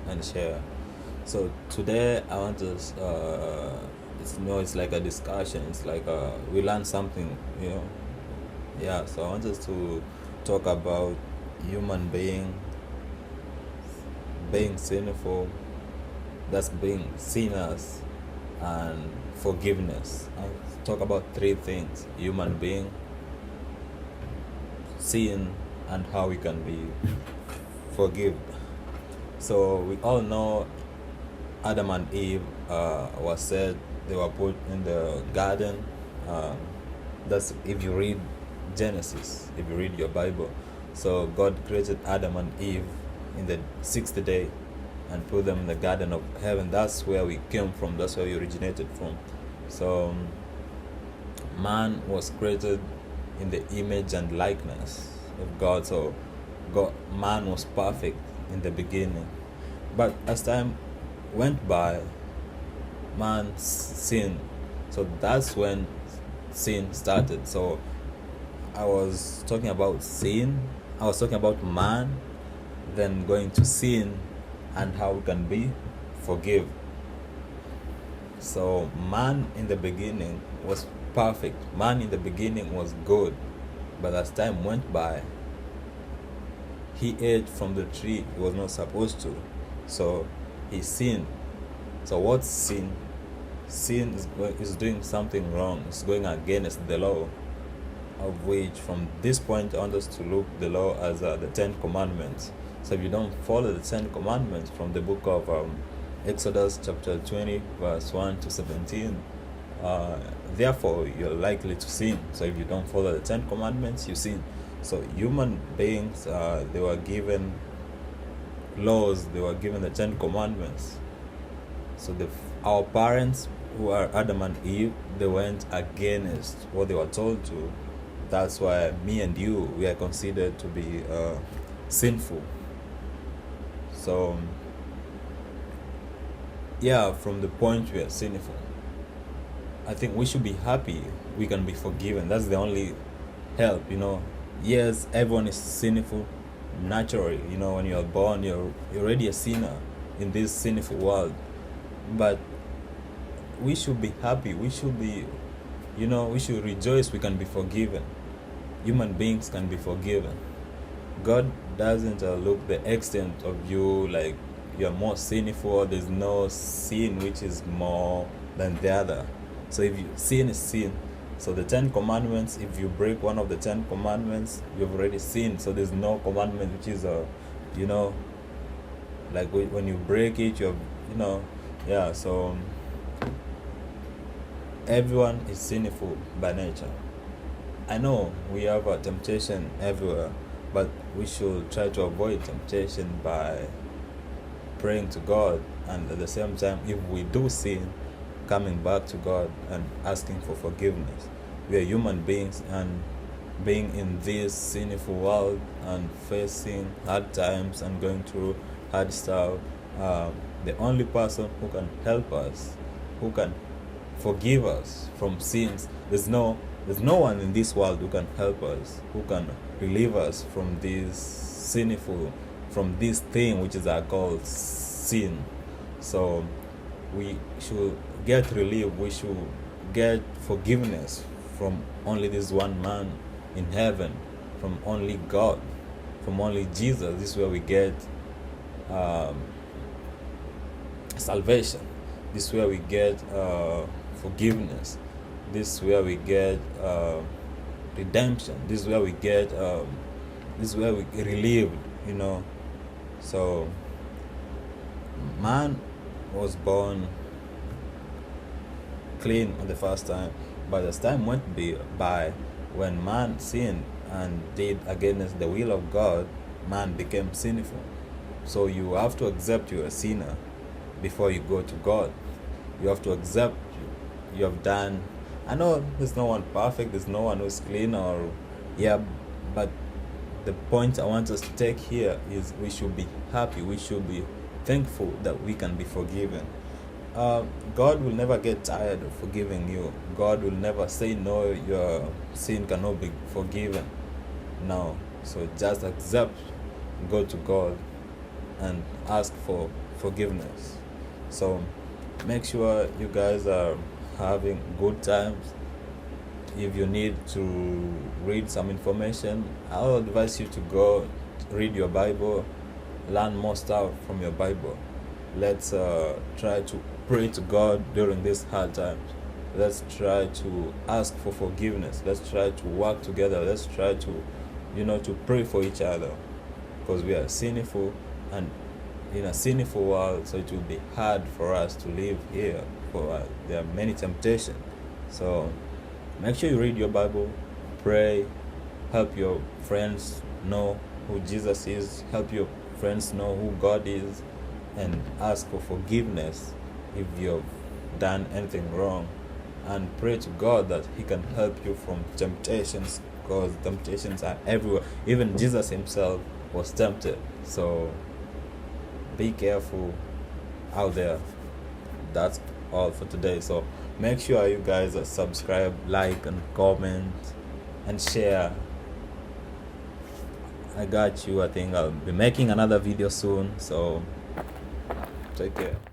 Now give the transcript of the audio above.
and share. So today I want to, it's like a discussion. It's like we learn something, Yeah. So I want us to talk about human being sinful, that's being sinners, and forgiveness. I talk about three things: human being, sin, and how we can be forgive. So we all know Adam and Eve was said they were put in the garden. Um, that's if you read Genesis, if you read your Bible. So God created Adam and Eve in the sixth day and put them in the garden of heaven. That's where we came from. That's where we originated from. So man was created in the image and likeness of God. So man was perfect in the beginning. But as time went by, man sinned. So that's when sin started. So I was talking about sin, I was talking about man, then going to sin and how we can be forgive. So man in the beginning was perfect. Man in the beginning was good. But as time went by, he ate from the tree he was not supposed to. So he sinned. So what's sin? Sin is doing something wrong. It's going against the law, of which from this point I want us to look the law as the 10 commandments. So if you don't follow the 10 commandments from the book of Exodus chapter 20 verse 1 to 17, therefore you're likely to sin. So if you don't follow the 10 commandments, you sin. So human beings, they were given laws, they were given the 10 commandments. So our parents, who are Adam and Eve, they went against what they were told to. That's why me and you, we are considered to be sinful. So yeah, from the point we are sinful, I think we should be happy we can be forgiven. That's the only help, Yes, everyone is sinful naturally. When you are born, you're already a sinner in this sinful world. But we should be happy. We should be, we should rejoice we can be forgiven. Human beings can be forgiven. God doesn't look the extent of you like you're more sinful. There's no sin which is more than the other. So if sin is sin. So the 10 commandments, if you break one of the 10 commandments, you've already sinned. So there's no commandment which is like when you break it, yeah. So everyone is sinful by nature. I know we have a temptation everywhere, but we should try to avoid temptation by praying to God, and at the same time, if we do sin, coming back to God and asking for forgiveness. We are human beings, and being in this sinful world and facing hard times and going through hard stuff, the only person who can help us, who can forgive us from sins, there's no one in this world who can help us, who can relieve us from this sinful, from this thing which is called sin. So we should get relief, we should get forgiveness from only this one man in heaven, from only God, from only Jesus. This is where we get salvation. This is where we get forgiveness. This is where we get redemption. This is where we get this is where we get relieved, So man was born clean on the first time, but as time went by, when man sinned and did against the will of God, man became sinful. So you have to accept you're a sinner before you go to God. You have to accept you have done. I know there's no one perfect, there's no one who's clean but the point I want us to take here is we should be happy, we should be thankful that we can be forgiven. God will never get tired of forgiving you. God will never say no, your sin cannot be forgiven. No. So just accept, go to God and ask for forgiveness. So make sure you guys are having good times. If you need to read some information, I'll advise you to go read your Bible, learn more stuff from your Bible. Let's try to pray to God during these hard times. Let's try to ask for forgiveness. Let's try to work together. Let's try to, to pray for each other, because we are sinful, and in a sinful world, so it will be hard for us to live here. For there are many temptations. So make sure you read your Bible, pray, help your friends know who Jesus is, help your friends know who God is, and ask for forgiveness if you've done anything wrong, and pray to God that He can help you from temptations, because temptations are everywhere. Even Jesus Himself was tempted. So be careful out there. That's all for today. So make sure you guys subscribe, like, and comment, and share. I got you. I think I'll be making another video soon. So take care.